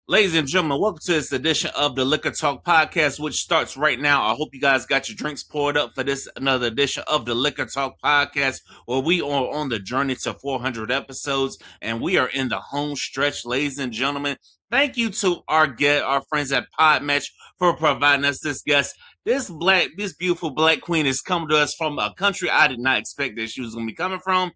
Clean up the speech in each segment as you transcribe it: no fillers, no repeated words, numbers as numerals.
Ladies and gentlemen, welcome to this edition of the Liquor Talk Podcast, which starts right now. I hope you guys got your drinks poured up for this another edition of the Liquor Talk Podcast, where we are on the journey to 400 episodes, and we are in the home stretch, ladies and gentlemen. Thank you to our friends at Podmatch for providing us this guest. This beautiful black queen is coming to us from a country I did not expect that she was going to be coming from.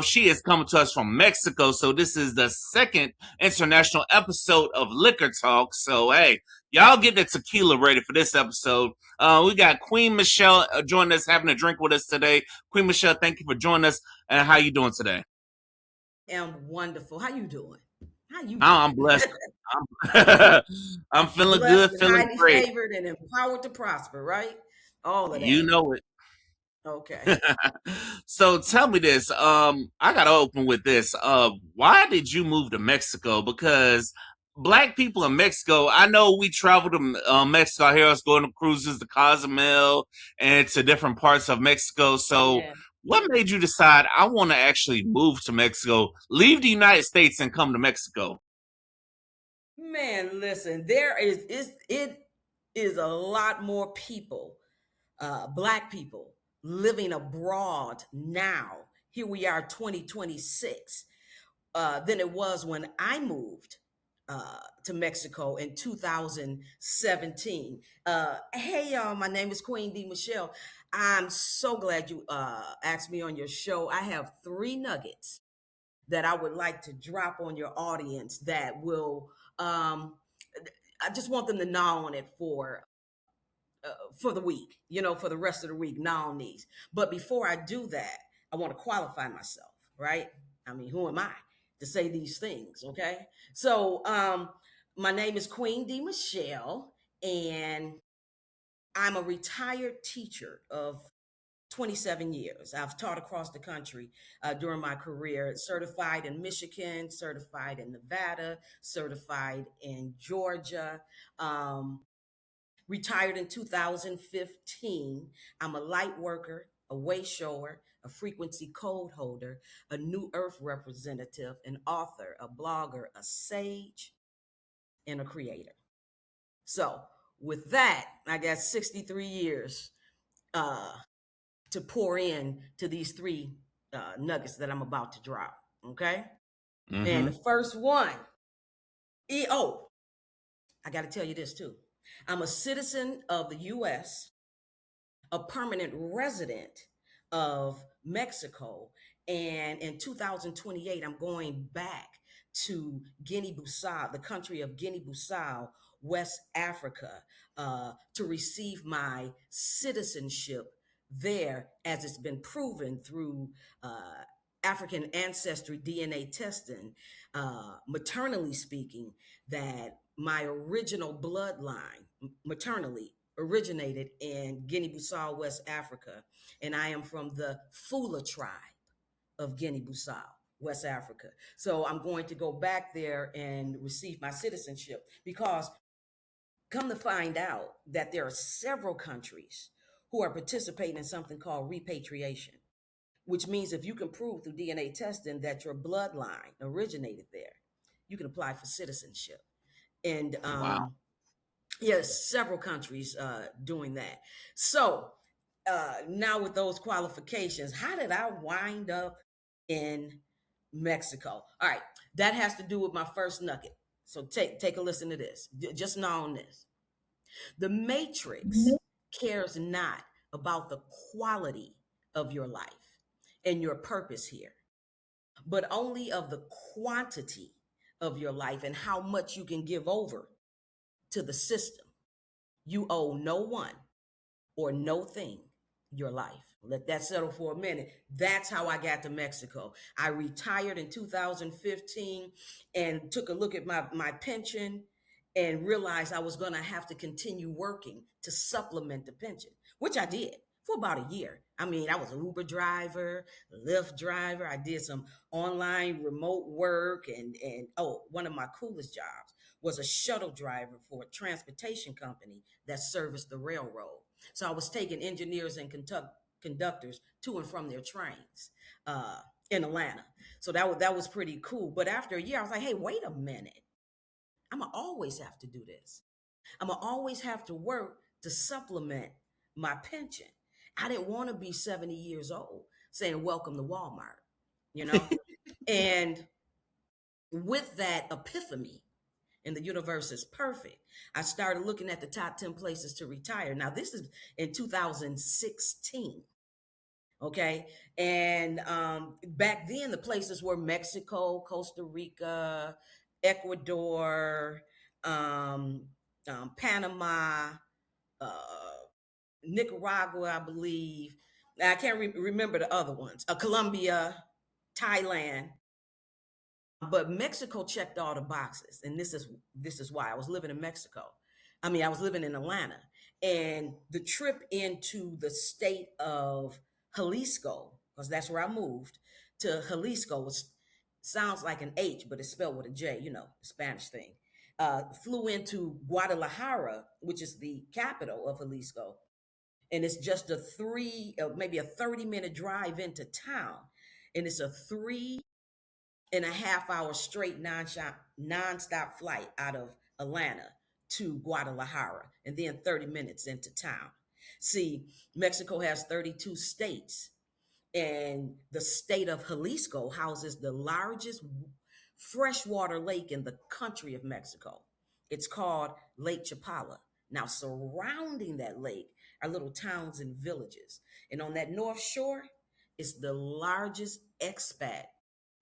She is coming to us from Mexico, so this is the second international episode of Liquor Talk. So, hey, y'all get the tequila ready for this episode. We got Queen Michelle joining us, having a drink with us today. Queen Michelle, thank you for joining us. And how you doing today? Am wonderful. How you doing? How you I'm doing? blessed. I'm feeling Blessed good, and feeling highly great. favored and empowered to prosper, right? All of You that. know it. Okay. So tell me this. I gotta open with this. Why did you move to Mexico? Because black people in Mexico, I know we traveled to Mexico. I hear us going to cruises to Cozumel and to different parts of Mexico. So Yeah. what made you decide I want to actually move to Mexico, leave the United States and come to Mexico? Man, listen, it is a lot more people, black people living abroad now. Here we are 2026, than it was when I moved to Mexico in 2017. Hey, y'all, my name is Queen D. Michelle. I'm so glad you asked me on your show. I have three nuggets that I would like to drop on your audience that will, um, I just want them to gnaw on it for the week, for the rest of the week, gnaw on these. But before I do that, I want to qualify myself, right? I mean, who am I to say these things? Okay. So, my name is Queen D. Michelle, and I'm a retired teacher of 27 years. I've taught across the country during my career, certified in Michigan, certified in Nevada, certified in Georgia. Um, Retired in 2015. I'm a light worker, a way shower, a frequency code holder, a New Earth representative, an author, a blogger, a sage, and a creator. So, with that, I got 63 years uh, to pour in to these three nuggets that I'm about to drop. Okay. And the Mm-hmm. first one, oh, I got to tell you this too. I'm a citizen of the US, a permanent resident of Mexico. And in 2028, I'm going back to Guinea Bissau, the country of Guinea Bissau, West Africa, to receive my citizenship there, as it's been proven through African ancestry DNA testing, maternally speaking, that my original bloodline, maternally, originated in Guinea-Bissau, West Africa, and I am from the Fula tribe of Guinea-Bissau, West Africa. So I'm going to go back there and receive my citizenship because come to find out that there are several countries who are participating in something called repatriation, which means if you can prove through DNA testing that your bloodline originated there, you can apply for citizenship. And Wow. yes, several countries doing that. So now with those qualifications, how did I wind up in Mexico? All right, that has to do with my first nugget. So take a listen to this. Just know on this. The matrix cares not about the quality of your life and your purpose here, but only of the quantity of your life and how much you can give over to the system. You owe no one or no thing your life. Let that settle for a minute. That's how I got to Mexico. I retired in 2015 and took a look at my pension and realized I was going to have to continue working to supplement the pension, which I did for about a year. I mean, I was an Uber driver, Lyft driver. I did some online remote work and oh, one of my coolest jobs was a shuttle driver for a transportation company that serviced the railroad. So I was taking engineers and conductors to and from their trains in Atlanta. So that was pretty cool. But after a year, I was like, hey, wait a minute. I'm going to always have to do this. I'm going to always have to work to supplement my pension. I didn't want to be 70 years old saying, welcome to Walmart, you know? And with that epiphany, and the universe is perfect, I started looking at the top 10 places to retire. Now, this is in 2016. Okay. And back then, the places were Mexico, Costa Rica, Ecuador, um, Panama, uh, Nicaragua, I believe. I can't remember the other ones. Colombia, Thailand, but Mexico checked all the boxes, and this is why I was living in Mexico. I mean, I was living in Atlanta, and the trip into the state of Jalisco, because that's where I moved to Jalisco, was sounds like an H, but it's spelled with a J. The Spanish thing. Flew into Guadalajara, which is the capital of Jalisco, and it's just maybe a 30-minute drive into town, and it's a 3.5 hour straight non-stop flight out of Atlanta to Guadalajara, and then 30 minutes into town. See, Mexico has 32 states, and the state of Jalisco houses the largest freshwater lake in the country of Mexico. It's called Lake Chapala. Now, surrounding that lake are little towns and villages. And on that north shore is the largest expat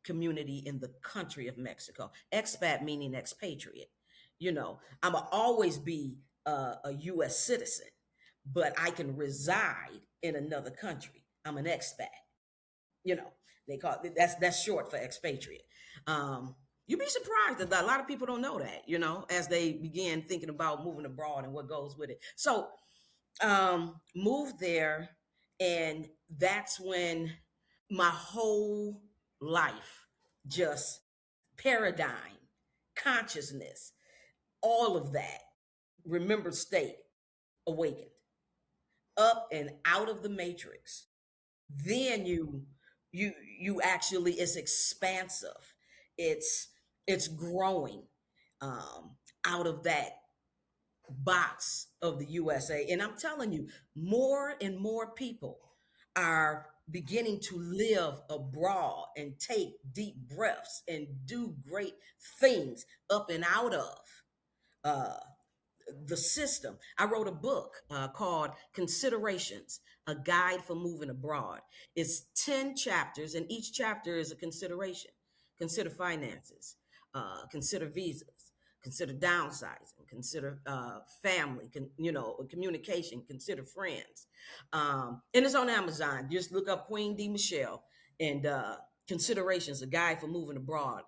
community in the country of Mexico. Expat meaning expatriate. I'm going to always be a U.S. citizen, but I can reside in another country. I'm an expat. You know, they call it, that's short for expatriate. You'd be surprised that a lot of people don't know that, as they begin thinking about moving abroad and what goes with it. So, moved there, and that's when my whole life, just paradigm, consciousness, all of that, remembered state, awakened, up and out of the matrix. Then you actually, it's expansive, it's growing, out of that box of the USA. And I'm telling you, more and more people are beginning to live abroad and take deep breaths and do great things up and out of uh, the system. I wrote a book called Considerations, a guide for moving abroad. It's 10 chapters, and each chapter is a consideration. Consider finances, consider visas, consider downsizing, consider family, communication, consider friends. And it's on Amazon. Just look up Queen D. Michelle and Considerations, a guide for moving abroad,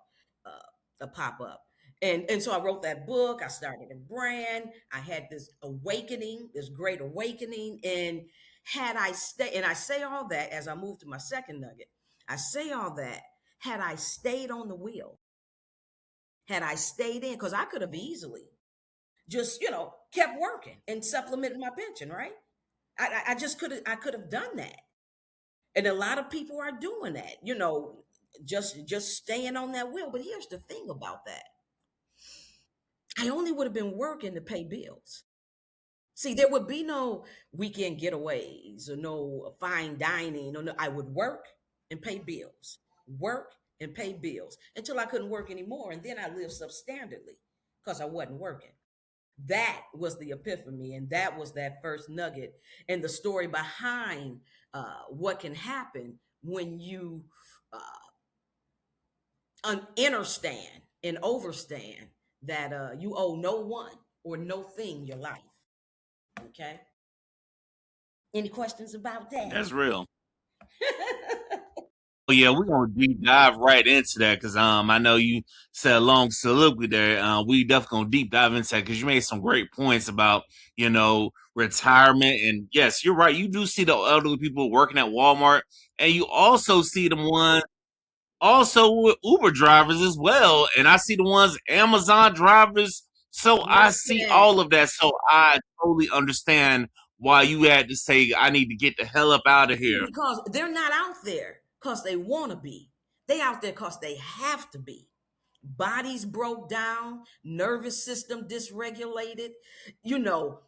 a pop up. And so I wrote that book. I started a brand. I had this awakening, this great awakening. And had I stayed, and I say all that as I move to my second nugget, I say all that, had I stayed on the wheel, had I stayed in, because I could have easily just, kept working and supplemented my pension, right? I just I could have done that. And a lot of people are doing that, just staying on that wheel. But here's the thing about that. I only would have been working to pay bills. See, there would be no weekend getaways or no fine dining. Or no, I would work and pay bills, work and pay bills until I couldn't work anymore. And then I lived substandardly because I wasn't working. That was the epiphany. And that was that first nugget and the story behind what can happen when you understand and overstand that you owe no one or no thing your life. Okay. Any questions about that? That's real. Oh yeah, we're gonna deep dive right into that because I know you said a long soliloquy there. We definitely gonna deep dive into that because you made some great points about retirement, and yes, you're right. You do see the elderly people working at Walmart, and you also see the ones also with Uber drivers as well, and I see the ones Amazon drivers. So I see Listen, all of that. So I totally understand why you had to say I need to get the hell up out of here. because they're not out there because they want to be. They out there because they have to be. bodies broke down, nervous system dysregulated, you know,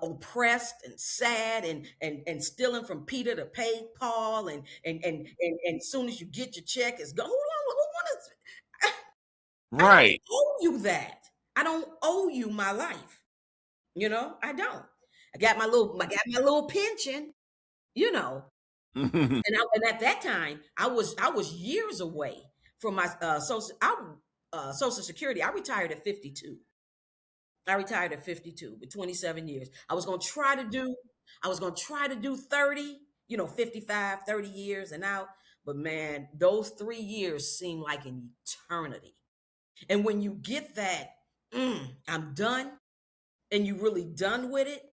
oppressed and sad and stealing from Peter to pay Paul and as soon as you get your check, it's go. Who want to? I don't Right. owe you that. I don't owe you my life. You know, I don't. I got my little pension. You know, and at that time, I was years away from my social security. I retired at 52. I retired at 52 with 27 years. I was going to try to do 30, 55, 30 years and out. But man, those 3 years seem like an eternity. And when you get that, I'm done, and you really done with it,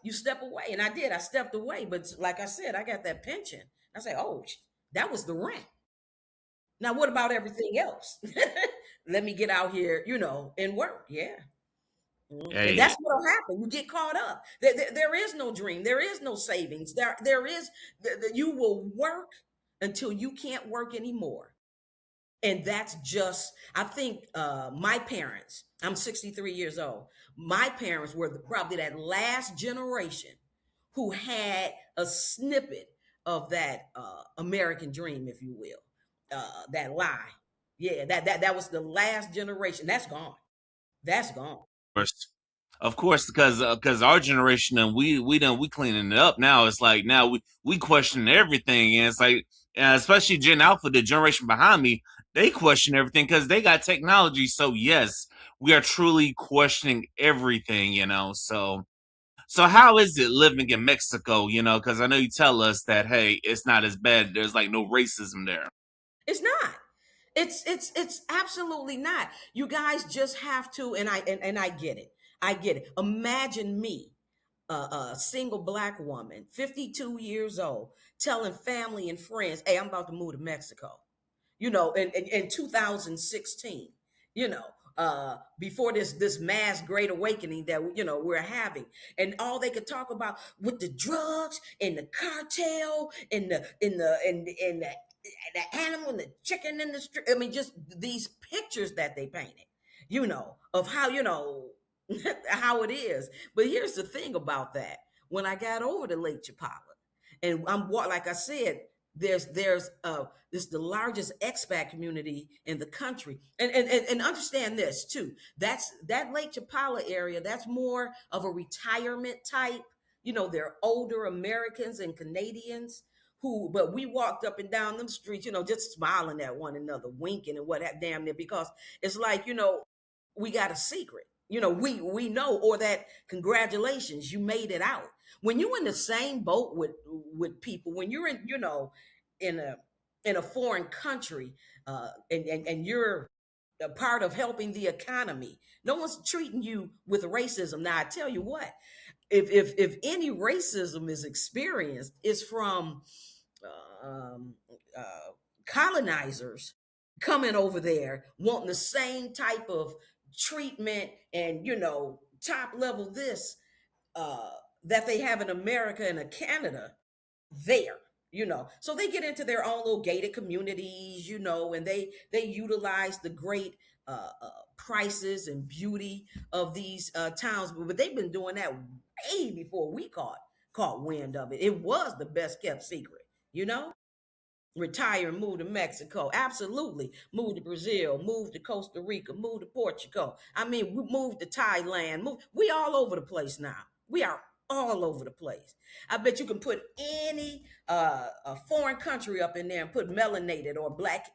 you step away. And I did. I stepped away. But like I said, I got that pension. I say, oh, that was the rent. Now, what about everything else? Let me get out here, and work. Yeah. And Hey, that's what'll happen. You get caught up. There is no dream. There is no savings. There is. You will work until you can't work anymore. And that's just. I think my parents. I'm 63 years old. My parents were probably that last generation who had a snippet of that American dream, if you will, that lie. Yeah, that was the last generation. That's gone. That's gone. course. Of course, because our generation and we cleaning it up now. It's like now we question everything, and it's like especially Gen Alpha, the generation behind me, they question everything because they got technology. So yes, we are truly questioning everything. So how is it living in Mexico? Because I know you tell us that hey, it's not as bad. There's like no racism there. It's not. It's absolutely not. You guys just have to, and I get it. I get it. Imagine me, a single black woman, 52 years old, telling family and friends, "Hey, I'm about to move to Mexico." In 2016, before this mass great awakening that we're having, and all they could talk about with the drugs and the cartel and the animal and the chicken in the street. I mean, just these pictures that they painted, of how how it is. But here's the thing about that: when I got over to Lake Chapala, and like I said, this the largest expat community in the country, and understand this too. That Lake Chapala area. That's more of a retirement type. They're older Americans and Canadians but we walked up and down them streets, just smiling at one another, winking and damn near, because it's like, we got a secret. We know, or that congratulations, you made it out. When you're in the same boat with people, when you're in a foreign country, and you're a part of helping the economy, no one's treating you with racism. Now I tell you what, if any racism is experienced, it's from um, colonizers coming over there wanting the same type of treatment and top level this uh, that they have in America and in Canada there. So they get into their own little gated communities, and they utilize the great prices and beauty of these towns, but they've been doing that way before we caught wind of it. It was the best kept secret, you know retire and move to Mexico. Absolutely. Move to Brazil, move to Costa Rica, move to Portugal. I mean, we moved to Thailand. We all over the place now. We are all over the place. I bet you can put any a foreign country up in there and put melanated or black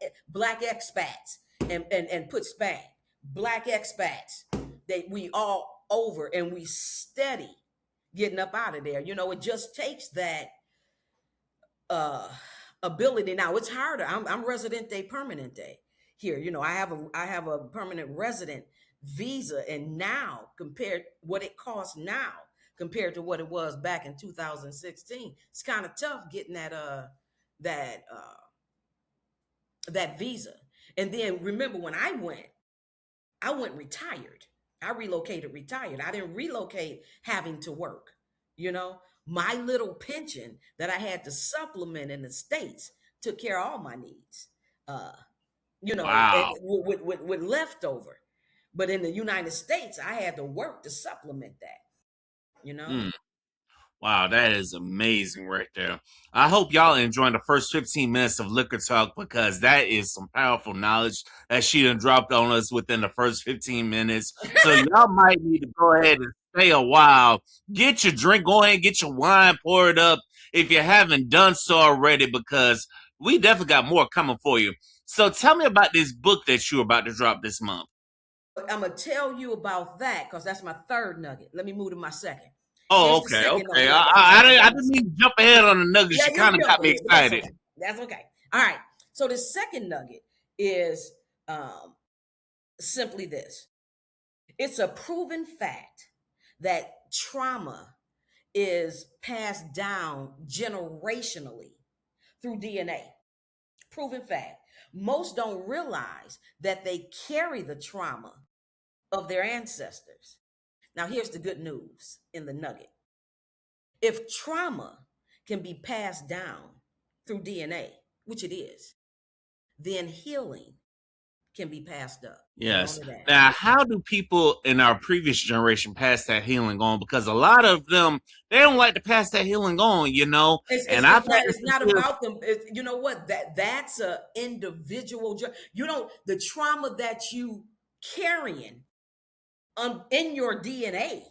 expats and put Spain. Black expats. We all over, and we steady getting up out of there. It just takes that uh ability. Now it's harder. I'm residente permanente here. I have a permanent resident visa, and now compared what it costs now compared to what it was back in 2016, it's kind of tough getting that that visa. And then remember, when I went retired. I relocated retired. I didn't relocate having to work. My little pension that I had to supplement in the States took care of all my needs. Uh, Wow. with leftover. But in the United States, I had to work to supplement that, you know. Mm. Wow, that is amazing right there. I hope y'all enjoying the first 15 minutes of Liquor Talk because that is some powerful knowledge that she done dropped on us within the first 15 minutes. So y'all might need to go ahead and stay a while. Get your drink, go ahead and get your wine, pour it up if you haven't done so already because we definitely got more coming for you. So tell me about this book that you're about to drop this month. I'm gonna tell you about that because that's my third nugget. Let me move to my second. Oh, Here's the okay, second okay. nugget I got. I I got. didn't mean to jump ahead on the nuggets. Yeah, She you kind can of jump got me ahead, but that's excited. okay. That's okay. All right. So the second nugget is simply this: it's a proven fact that trauma is passed down generationally through DNA. Proven fact. Most don't realize that they carry the trauma of their ancestors. Now, here's the good news in the nugget. If trauma can be passed down through DNA, which it is, then healing can be passed up. Hold on Yes. to that. Now, how do people in our previous generation pass that healing on? Because a lot of them they don't like to pass that healing on, you know. And I've had It's to not forgive. about them. You know what? That's a individual. You don't the trauma that you carrying in your DNA.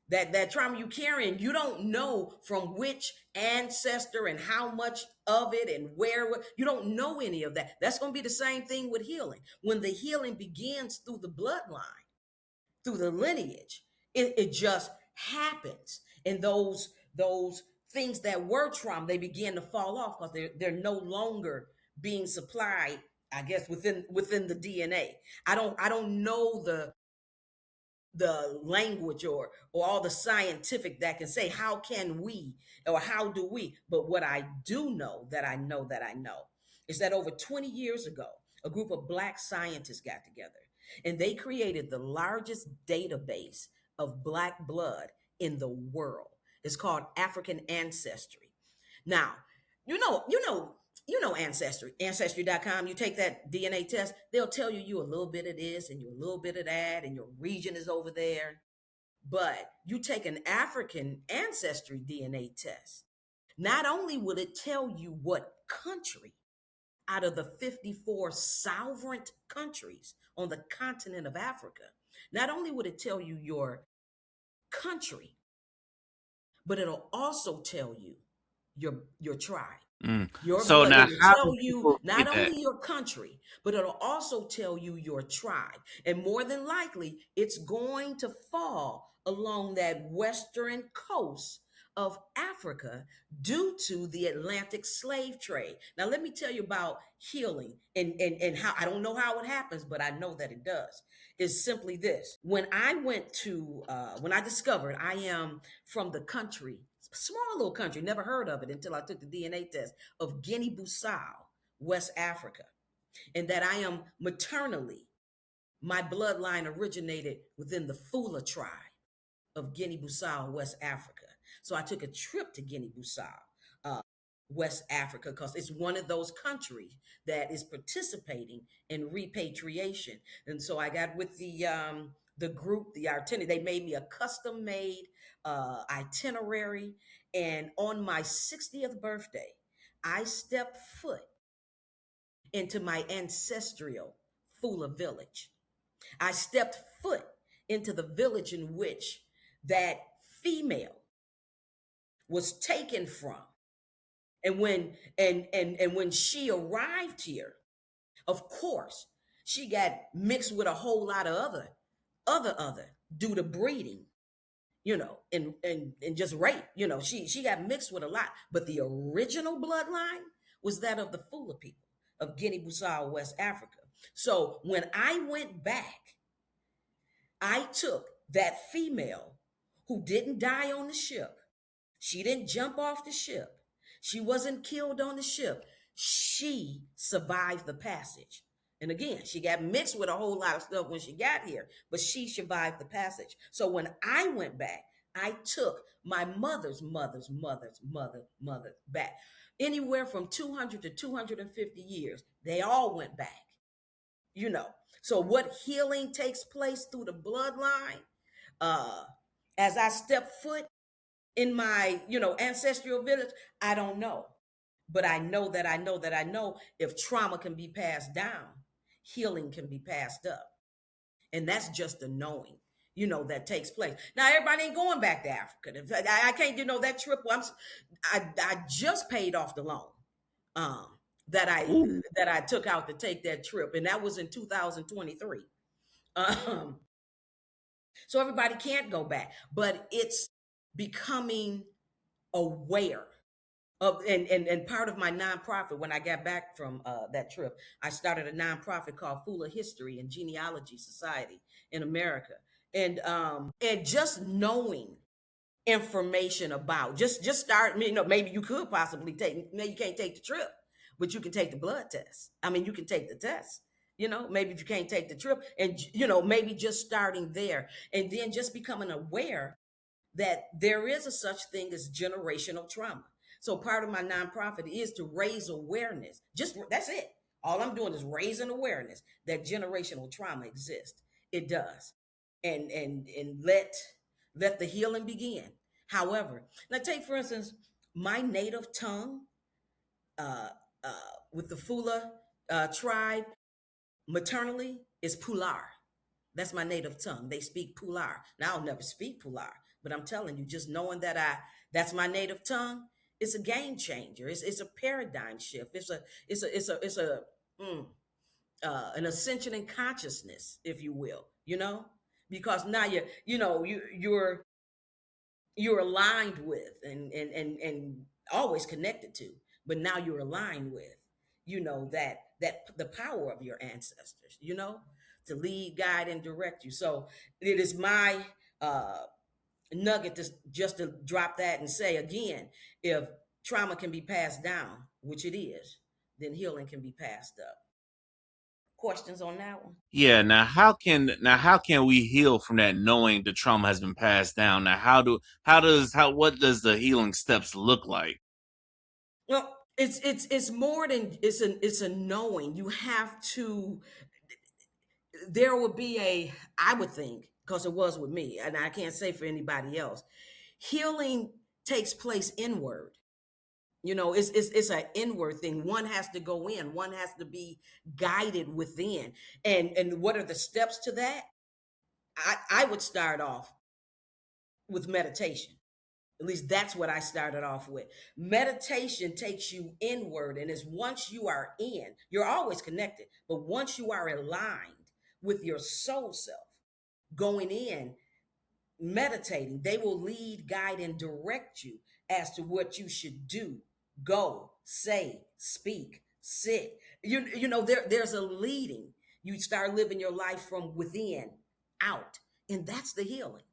That trauma you carrying, you don't know from which ancestor and how much of it and where. You don't know any of that. That's going to be the same thing with healing. When the healing begins through the bloodline, through the lineage, it just happens. And those things that were trauma, they begin to fall off because they're no longer being supplied, I guess, within the DNA. I don't know the language or all the scientific that can say how can we or how do we. But what I do know that I know is that over 20 years ago a group of Black scientists got together and they created the largest database of Black blood in the world. It's called African Ancestry. Now, ancestry.com. You take that DNA test, they'll tell you a little bit of this and you a little bit of that and your region is over there. But you take an African ancestry DNA test, not only will it tell you what country out of the 54 sovereign countries on the continent of Africa, not only would it tell you your country, but it'll also tell you your tribe. Mm. Your So blood, it now, will how do tell you people not get that? only your country, but it'll also tell you your tribe. And more than likely, it's going to fall along that western coast of Africa due to the Atlantic slave trade. Now, let me tell you about healing and how I don't know how it happens, but I know that it does. Is simply this. When I discovered I am from the country, small little country, never heard of it until I took the DNA test, of Guinea-Bissau, West Africa, and that I am maternally, my bloodline originated within the Fula tribe of Guinea-Bissau, West Africa. So I took a trip to Guinea-Bissau, uh, West Africa, because it's one of those countries that is participating in repatriation. And so I got with the group, the itinerary. They made me a custom made itinerary. And on my 60th birthday, I stepped foot into my ancestral Fula village. I stepped foot into the village in which that female was taken from. And when she arrived here, of course, she got mixed with a whole lot of other due to breeding, and just rape. She got mixed with a lot, but the original bloodline was that of the Fula people of Guinea-Bissau, West Africa. So when I went back, I took that female who didn't die on the ship. She didn't jump off the ship. She wasn't killed on the ship. She survived the passage. And again, she got mixed with a whole lot of stuff when she got here, but she survived the passage. So when I went back, I took my mother's mother back. anywhere from 200 to 250 years. They all went back, you know. So what healing takes place through the bloodline, uh, as I step foot in my, ancestral village, I don't know. But I know that I know that I know if trauma can be passed down, healing can be passed up. And that's just the knowing, that takes place. Now everybody ain't going back to Africa. I can't do that trip. I just paid off the loan um, that I Ooh. that I took out to take that trip, and that was in 2023. Um, so everybody can't go back, but it's becoming aware of, and part of my nonprofit. When I got back from that trip, I started a nonprofit called Fula History and Genealogy Society in America, and just knowing information about, just start. Maybe you could possibly take. Maybe you can't take the trip, but you can take the blood test. I mean, you can take the test. Maybe if you can't take the trip, and maybe just starting there, and then just becoming aware that there is a such thing as generational trauma. So part of my nonprofit is to raise awareness. Just that's it. All I'm doing is raising awareness that generational trauma exists. It does. And let the healing begin. However, now take for instance my native tongue, uh, with the Fula tribe, maternally is Pular. That's my native tongue. They speak Pular. Now I'll never speak Pular, but I'm telling you, just knowing that's my native tongue, it's a game changer. It's a paradigm shift. It's a an ascension in consciousness, if you will. Because now you're aligned with and always connected to, but now you're aligned with, that the power of your ancestors, to lead, guide, and direct you. So it is my uh nugget to just to drop that and say again, if trauma can be passed down, which it is, then healing can be passed up. Questions on that one? Yeah. Now how can we heal from that, knowing the trauma has been passed down? Now what does the healing steps look like? Well, it's more than it's a knowing. You have to. There would be I would think, because it was with me, and I can't say for anybody else. Healing takes place inward. It's an inward thing. One has to go in. One has to be guided within. And what are the steps to that? I would start off with meditation. At least that's what I started off with. Meditation takes you inward, and is once you are in, you're always connected, but once you are aligned with your soul self, going in, meditating, they will lead, guide, and direct you as to what you should do, go, say, speak, sit. There's a leading. You start living your life from within out, and that's the healing.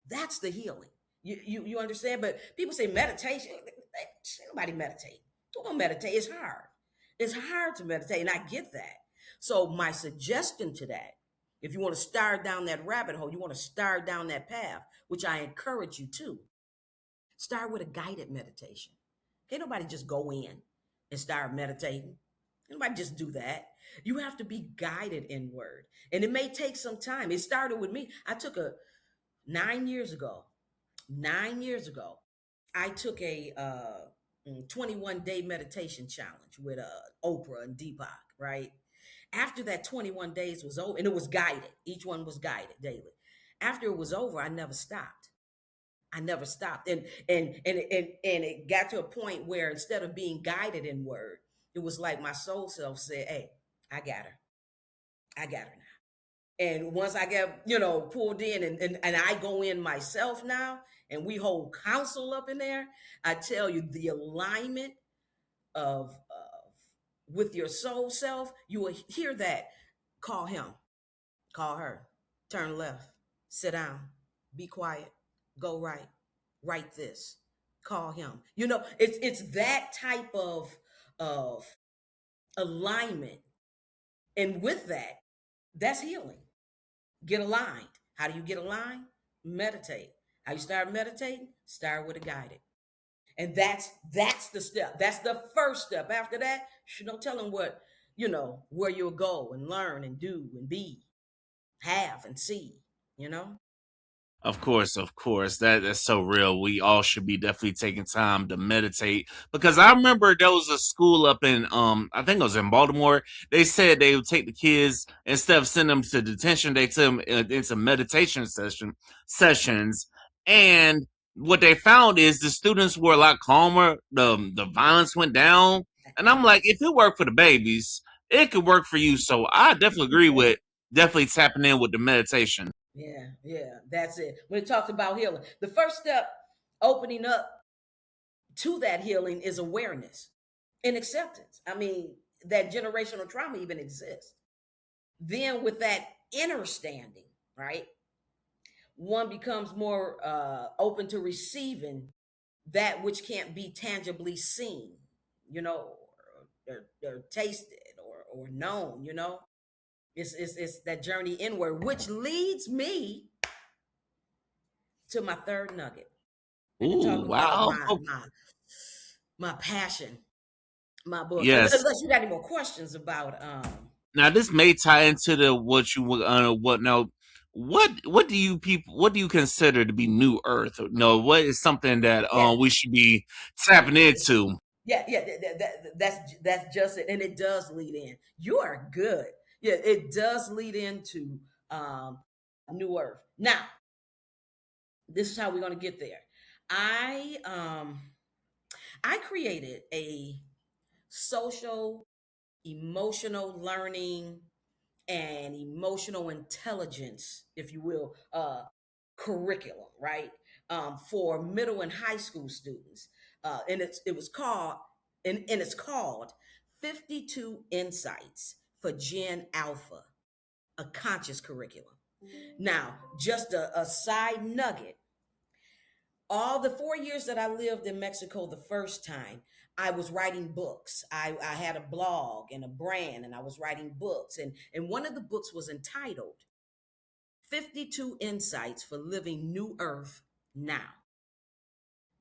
That's the healing. You understand? But people say meditation. Nobody meditate. Who gonna meditate? It's hard. It's hard to meditate, and I get that. So my suggestion to that, if you want to start down that rabbit hole, you want to start down that path, which I encourage you to, start with a guided meditation. Can't nobody just go in and start meditating. Nobody just do that. You have to be guided inward, and it may take some time. It started with me. I took a 9 years ago. 9 years ago, I took a 21-day meditation challenge with Oprah and Deepak. Right after that 21 days was over, and it was guided. Each one was guided daily. After it was over, I never stopped. I never stopped, and it got to a point where instead of being guided in word, it was like my soul self said, "Hey, I got her. I got her now." And once I get, pulled in, and I go in myself now, and we hold counsel up in there, I tell you, the alignment of with your soul self, you will hear that. Call him, call her, turn left, sit down, be quiet, go right, write this, call him. It's that type of alignment. And with that, that's healing. Get aligned. How do you get aligned? Meditate. How you start meditating? Start with a guided. And that's the step. That's the first step. After that, you no telling what, where you'll go and learn and do and be, have and see, you know? Of course, of course. That's so real. We all should be definitely taking time to meditate because I remember there was a school up in I think it was in Baltimore. They said they would take the kids instead of sending them to detention, they took them into meditation sessions, and what they found is the students were a lot calmer. The violence went down, and I'm like, if it worked for the babies, it could work for you. So I definitely agree with definitely tapping in with the meditation. Yeah, yeah, that's it. When it talks about healing, the first step opening up to that healing is awareness and acceptance. I mean, that generational trauma even exists. Then, with that inner standing, right, one becomes more open to receiving that which can't be tangibly seen, or tasted or known, It's that journey inward, which leads me to my third nugget. And to talk Ooh, about wow. my passion, my book. Yes. Unless you got any more questions about Now this may tie into the what you what now what do you people what do you consider to be new earth? No, what is something that yeah, we should be tapping into? yeah, that's just it. And it does lead in. You are good. Yeah, it does lead into um New Earth. Now, this is how we're gonna get there. I um I created a social emotional learning and emotional intelligence, if you will, curriculum, right? For middle and high school students. And it's called 52 Insights for Gen Alpha, a conscious curriculum. Now, just a side nugget, all the 4 years that I lived in Mexico the first time, I was writing books. I had a blog and a brand, and I was writing books. And one of the books was entitled 52 Insights for Living New Earth Now.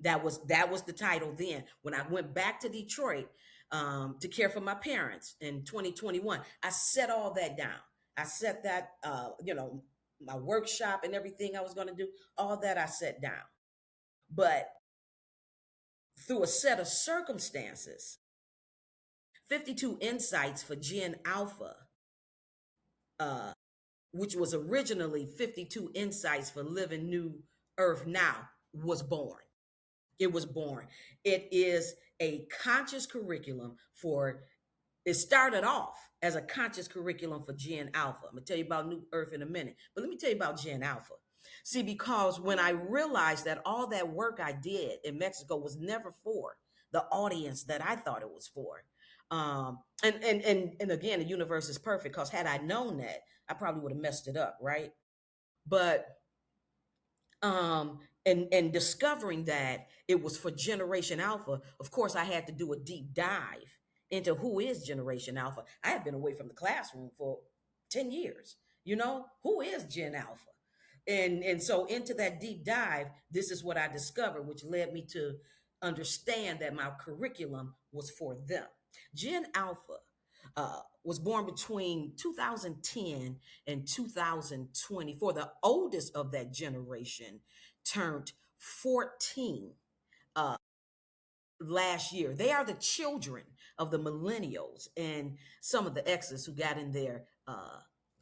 That was the title then. When I went back to Detroit to care for my parents in 2021, I set all that down. I set that, my workshop and everything I was going to do, all that I set down. But through a set of circumstances, 52 Insights for Gen Alpha, uh, which was originally 52 Insights for Living New Earth Now, was born. It was born. It is a conscious curriculum for, it started off as a conscious curriculum for Gen Alpha. I'm going to tell you about New Earth in a minute, but let me tell you about Gen Alpha. See, because when I realized that all that work I did in Mexico was never for the audience that I thought it was for. And again, the universe is perfect, because had I known that, I probably would have messed it up, right? But and discovering that it was for Generation Alpha, of course I had to do a deep dive into who is Generation Alpha. I had been away from the classroom for 10 years. Who is Gen Alpha? And so into that deep dive, this is what I discovered, which led me to understand that my curriculum was for them. Gen Alpha was born between 2010 and 2024. The oldest of that generation turned 14 uh, last year. They are the children of the millennials and some of the X's who got in there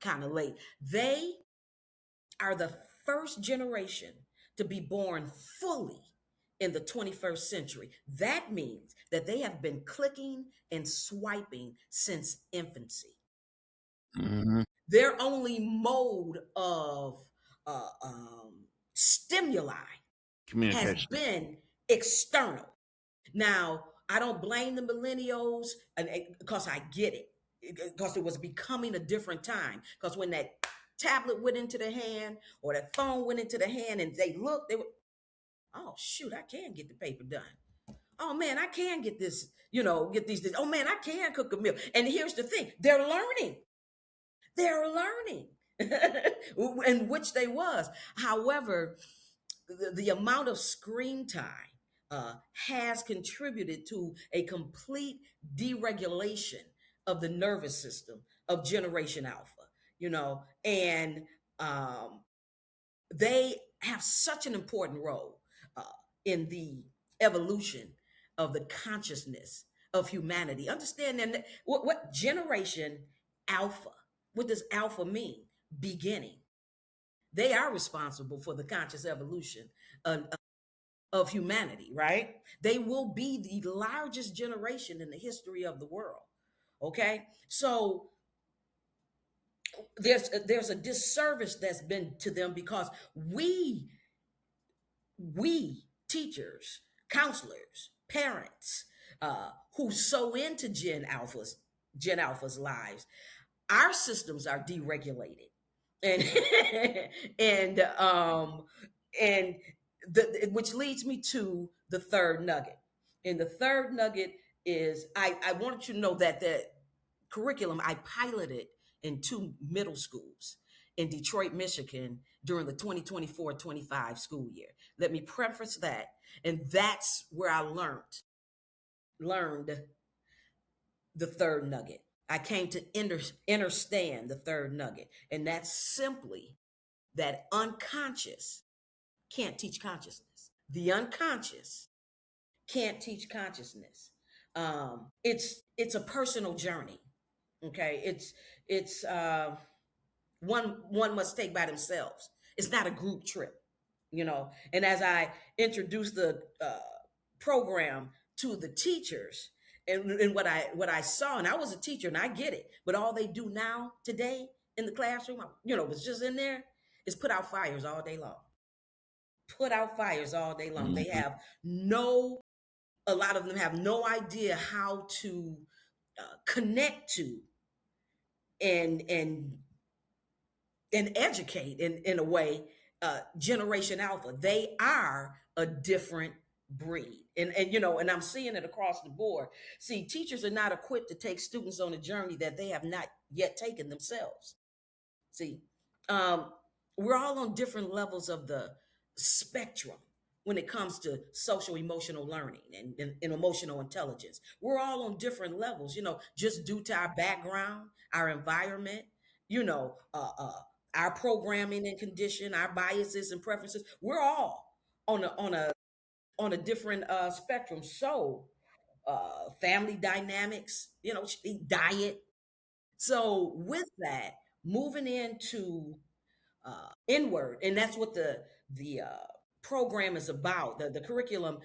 kind of late. They are the first generation to be born fully in the 21st century. That means that they have been clicking and swiping since infancy. Mhm. Their only mode of uh, um, stimuli has Communication. been external. Now, I don't blame the millennials, and because I get it, because it was becoming a different time. Because when that tablet went into the hand or that phone went into the hand, and they looked, they were, oh shoot, I can get the paper done. Oh man, I can get this, get these. Oh man, I can cook a meal. And here's the thing: they're learning. They're learning, in which they was. However, the amount of screen time has contributed to a complete deregulation of the nervous system of Generation Alpha, and um, they have such an important role uh, in the evolution of the consciousness of humanity. Understand that what Generation Alpha, what does Alpha mean? Beginning. They are responsible for the conscious evolution of humanity, right? They will be the largest generation in the history of the world. Okay, so there's a disservice that's been to them because we teachers, counselors, parents, who sow into Gen Alpha's lives, our systems are deregulated, and and which leads me to the third nugget. And the third nugget is I wanted you to know that the curriculum I piloted in two middle schools in Detroit, Michigan during the 2024-25 school year. Let me preface that. And that's where I learned the third nugget. I came to understand the third nugget. And that's simply that unconscious can't teach consciousness. The unconscious can't teach consciousness. It's a personal journey. Okay, it's one must take by themselves. It's not a group trip, And as I introduced the program to the teachers, and what I saw, and I was a teacher, and I get it, but all they do now today in the classroom, was just in there, is put out fires all day long. Put out fires all day long. They have a lot of them have no idea how to connect to and and and educate in a way Generation Alpha. They are a different breed, and I'm seeing it across the board. See, teachers are not equipped to take students on a journey that they have not yet taken themselves. See, um, we're all on different levels of the spectrum when it comes to social emotional learning and emotional intelligence. We're all on different levels, just due to our background, our environment, you know, uh, uh, our programming and condition, our biases and preferences. We're all on a different spectrum. So, family dynamics, diet. So, with that, moving into inward, and that's what the program is about. The curriculum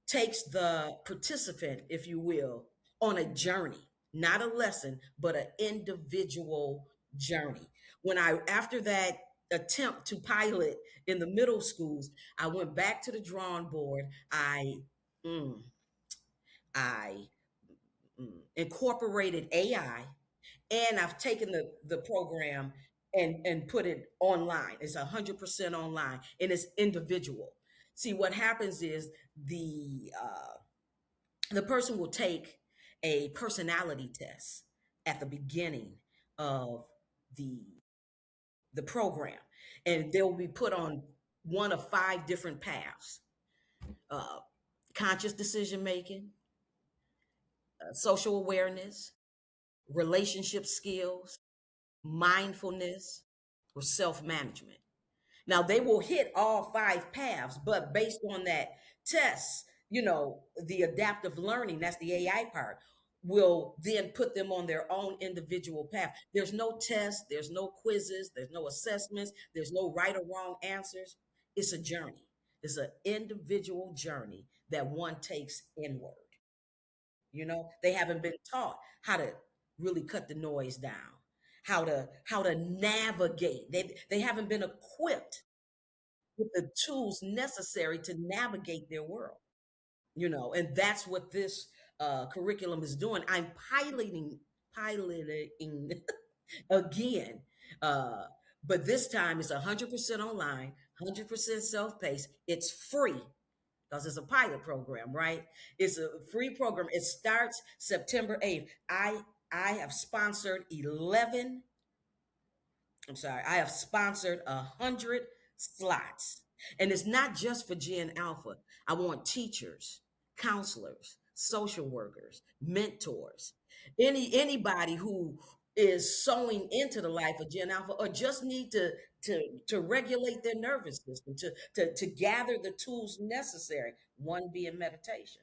takes the participant, if you will, on a journey, not a lesson, but an individual journey. When I After that attempt to pilot in the middle schools, I went back to the drawing board. Mm, I incorporated AI, and I've taken the program and put it online. It's 100% online, and it's individual. See, what happens is the person will take a personality test at the beginning of the the program, and they'll be put on one of five different paths: uh, conscious decision making, social awareness, relationship skills, mindfulness, or self management. Now, they will hit all five paths, but based on that test, the adaptive learning, that's the AI part, will then put them on their own individual path. There's no test, there's no quizzes, there's no assessments, there's no right or wrong answers. It's a journey. It's an individual journey that one takes inward. They haven't been taught how to really cut the noise down, how to navigate. They haven't been equipped with the tools necessary to navigate their world. And that's what this curriculum is doing. I'm piloting again, uh, but this time it's 100% online, 100% self-paced. It's free because it's a pilot program, right? It's a free program. It starts September 8th. I have sponsored 11. I'm sorry, I have sponsored 100 slots. And it's not just for Gen Alpha. I want teachers, counselors, social workers, mentors, anybody who is sowing into the life of Gen Alpha or just need to regulate their nervous system, to gather the tools necessary, one being meditation.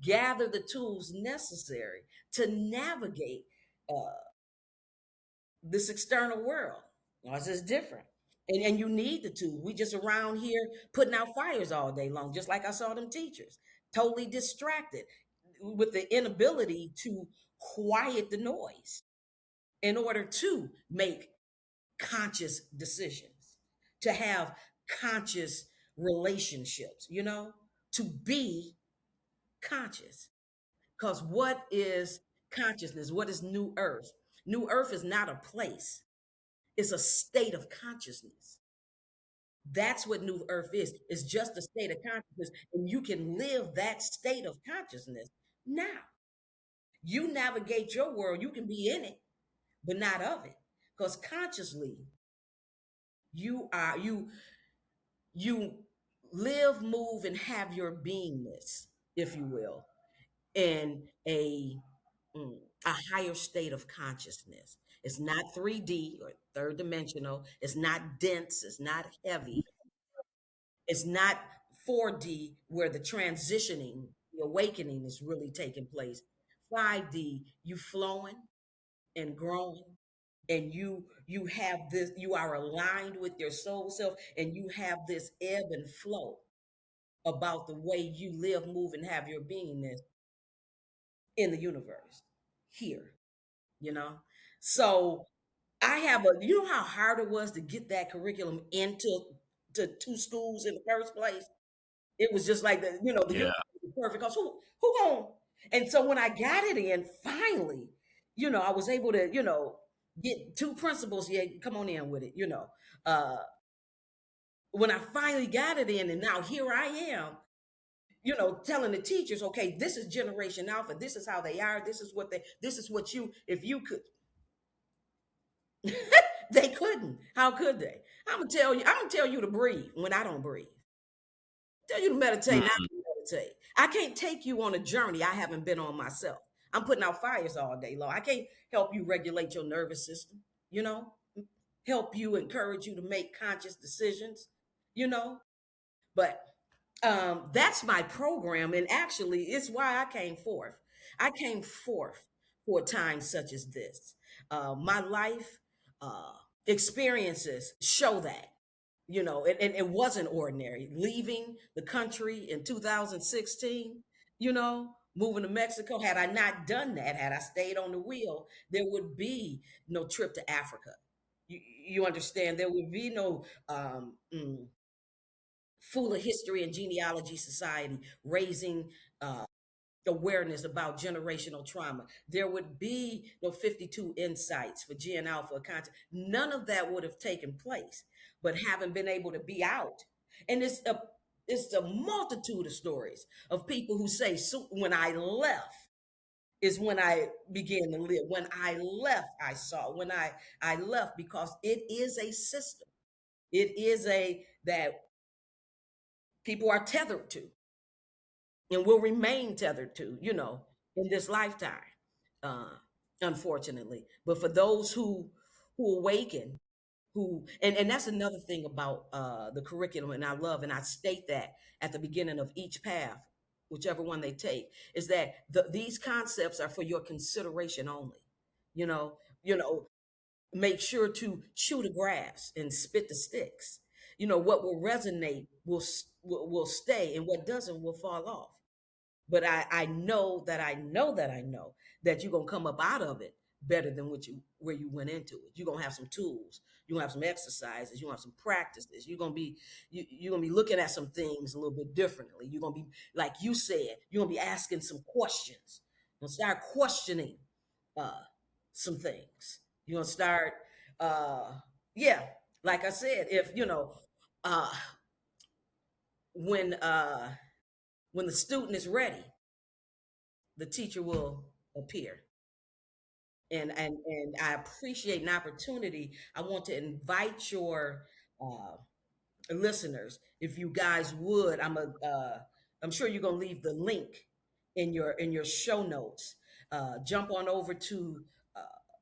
Gather the tools necessary to navigate uh, this external world. Ours is different. And you need the tools. We just around here putting out fires all day long, just like I saw them teachers, totally distracted with the inability to quiet the noise in order to make conscious decisions, to have conscious relationships, to be conscious. Because what is consciousness? What is New Earth? New Earth is not a place, it's a state of consciousness. That's what New Earth is. It's just a state of consciousness. And you can live that state of consciousness now. You navigate your world, you can be in it, but not of it. Because consciously, you live, move, and have your beingness, if you will, in mm, a higher state of consciousness. It's not 3D or third dimensional. It's not dense. It's not heavy. It's not 4D where the transitioning, the awakening is really taking place. 5D, you flowing and growing, and you have this, you are aligned with your soul self, and you have this ebb and flow about the way you live, move, and have your beingness in the universe here, you know? So I have you know how hard it was to get that curriculum into to two schools in the first place? It was just like the Yeah. universe was perfect. Cause who going? And so when I got it in, finally, I was able to, get two principals. Yeah, come on in with it. Uh, when I finally got it in, and now here I am, telling the teachers, okay, this is Generation Alpha. This is how they are. This is what if you could, they couldn't. How could they? I'm gonna tell you to breathe when I don't breathe. Tell you to meditate, not Mm. to meditate. I can't take you on a journey I haven't been on myself. I'm putting out fires all day long. I can't help you regulate your nervous system, you know, help you, encourage you to make conscious decisions, you know. But that's my program. And actually, it's why I came forth. I came forth for a time such as this. My life uh, experiences show that. And it wasn't ordinary. Leaving the country in 2016, moving to Mexico. Had I not done that, had I stayed on the wheel, there would be no trip to Africa. You understand? There would be no full of history and genealogy society raising awareness about generational trauma. There would be no 52 insights for Gen Alpha content. None of that would have taken place. But having been able to be out, and it's a multitude of stories of people who say, so when I left is when I began to live. When I left, I saw. When I left, because it is a system. It is a that people are tethered to and will remain tethered to, in this lifetime, uh, unfortunately. But for those who awaken, and that's another thing about the curriculum, and I love, and I state that at the beginning of each path, whichever one they take, is that these concepts are for your consideration only. You know, make sure to chew the grass and spit the sticks. What will resonate will stay, and what doesn't will fall off. But I know that I know that I know that you're gonna come up out of it better than where you went into it. You're gonna have some tools, you're gonna have some exercises, you're gonna have some practices, you're gonna be looking at some things a little bit differently. You're gonna be, like you said, you're gonna be asking some questions. You're gonna start questioning uh some things. You're gonna start uh yeah, like I said, if uh when uh when the student is ready, the teacher will appear. And I appreciate an opportunity. I want to invite your uh, listeners, if you guys would, I'm sure you're gonna leave the link in your show notes. Jump on over to uh,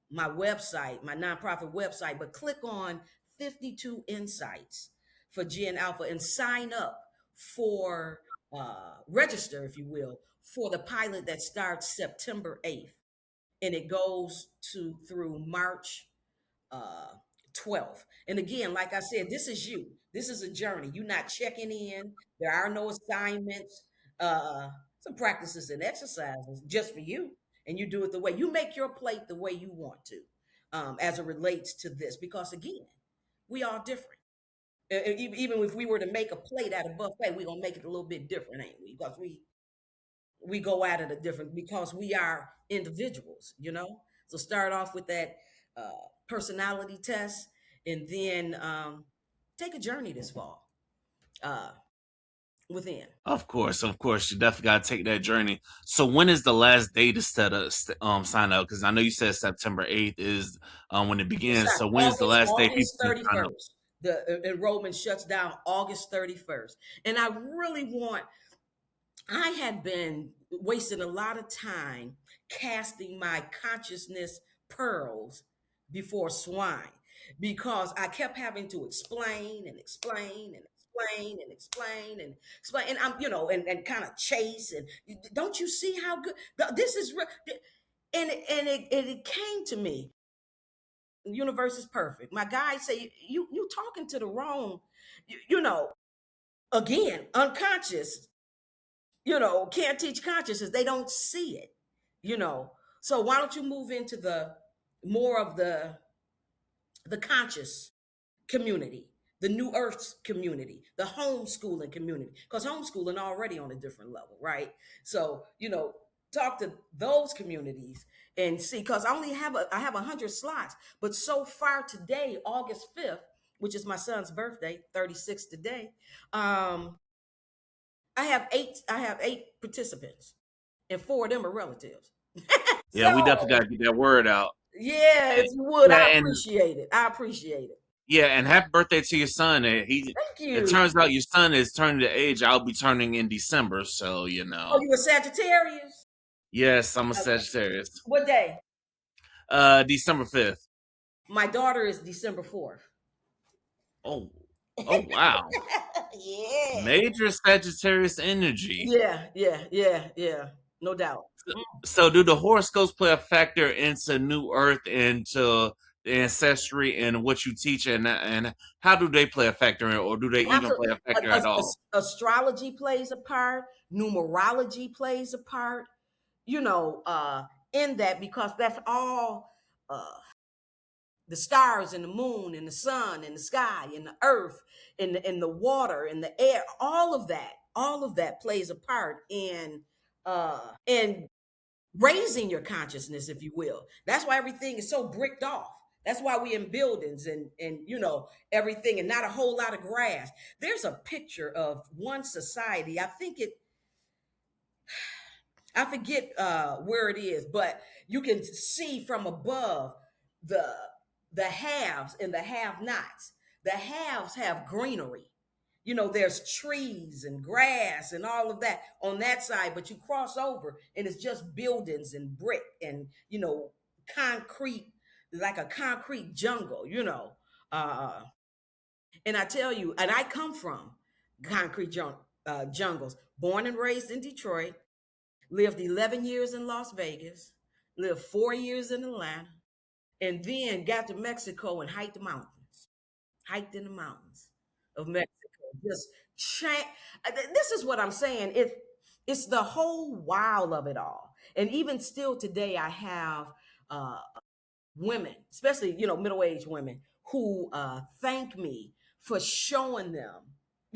my website, my nonprofit website, but click on 52 Insights for Gen Alpha and sign up for register, if you will, for the pilot that starts September 8th, and it goes to through March uh 12th. And again, like I said, this is you. This is a journey. You're not checking in. There are no assignments. Some practices and exercises just for you. And you do it the way you make your plate the way you want to, as it relates to this. Because again, we are different. Even if we were to make a plate at a buffet, we're gonna make it a little bit different, ain't we? Because we go at it a different because we are individuals, you know. So start off with that personality test, and then take a journey this fall uh, within. Of course, you definitely got to take that journey. So when is the last day to sign up? Because I know you said September 8th is when it It begins. starts So when is the last day people August can sign up? 31st. The enrollment shuts down August 31st, and I really want. I had been wasting a lot of time casting my consciousness pearls before swine because I kept having to explain and explain and explain and explain and explain, and I'm, and kind of chase, and don't you see how good this is and it came to me. The universe is perfect. My guy say, you talking to the wrong, you know again, unconscious, can't teach consciousness. They don't see it, you know. So why don't you move into the more of the conscious community, the New Earth's community, the homeschooling community, because homeschooling already on a different level, right? So, talk to those communities and see, because I have 100 slots, but so far today, August 5th, which is my son's birthday, 36 today, I have eight participants, and four of them are relatives. Yeah, we definitely So got to get that word out. yeah, if And, you would, yeah, I and appreciate it. I appreciate it. yeah, and happy birthday to your son. And Thank it you. turns out your son is turning the age I'll be turning in December. So Oh, you a Sagittarius? yes, I'm a Okay. Sagittarius. What day? December 5th. My daughter is December 4th. Oh, oh wow, Yeah. major Sagittarius energy. Yeah, yeah, yeah, yeah. No doubt. So, do the horoscopes play a factor into New Earth, into the ancestry, and what you teach, and how do they play a factor in, or do they even Absolutely. play a factor at all? Astrology plays a part, numerology plays a part, you know, uh, in that, because that's all uh, the stars and the moon and the sun and the sky and the earth and the water and the air, all of that plays a part in raising your consciousness, if you will. That's why everything is so bricked off. That's why we in buildings and everything, and not a whole lot of grass. There's a picture of one society. I forget where it is, but you can see from above the the haves and the have-nots. The haves have greenery. There's trees and grass and all of that on that side, but you cross over and it's just buildings and brick and concrete, like a concrete jungle. Uh, and I tell you, and I come from jungles, born and raised in Detroit. Lived 11 years in Las Vegas, lived 4 years in Atlanta, and then got to Mexico and hiked in the mountains of Mexico. Just this is what I'm saying. It's the whole wow of it all. And even still today, I have uh, women, especially middle-aged women, who thank me for showing them,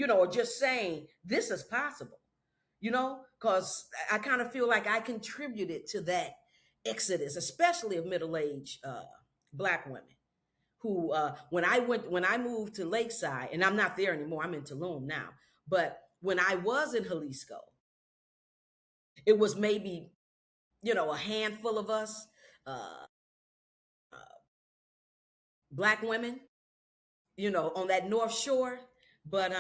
or just saying this is possible, because I kind of feel like I contributed to that exodus, especially of middle-aged Black women who, when I moved to Lakeside, and I'm not there anymore, I'm in Tulum now, but when I was in Jalisco, it was maybe, a handful of us, uh, Black women, on that North Shore. But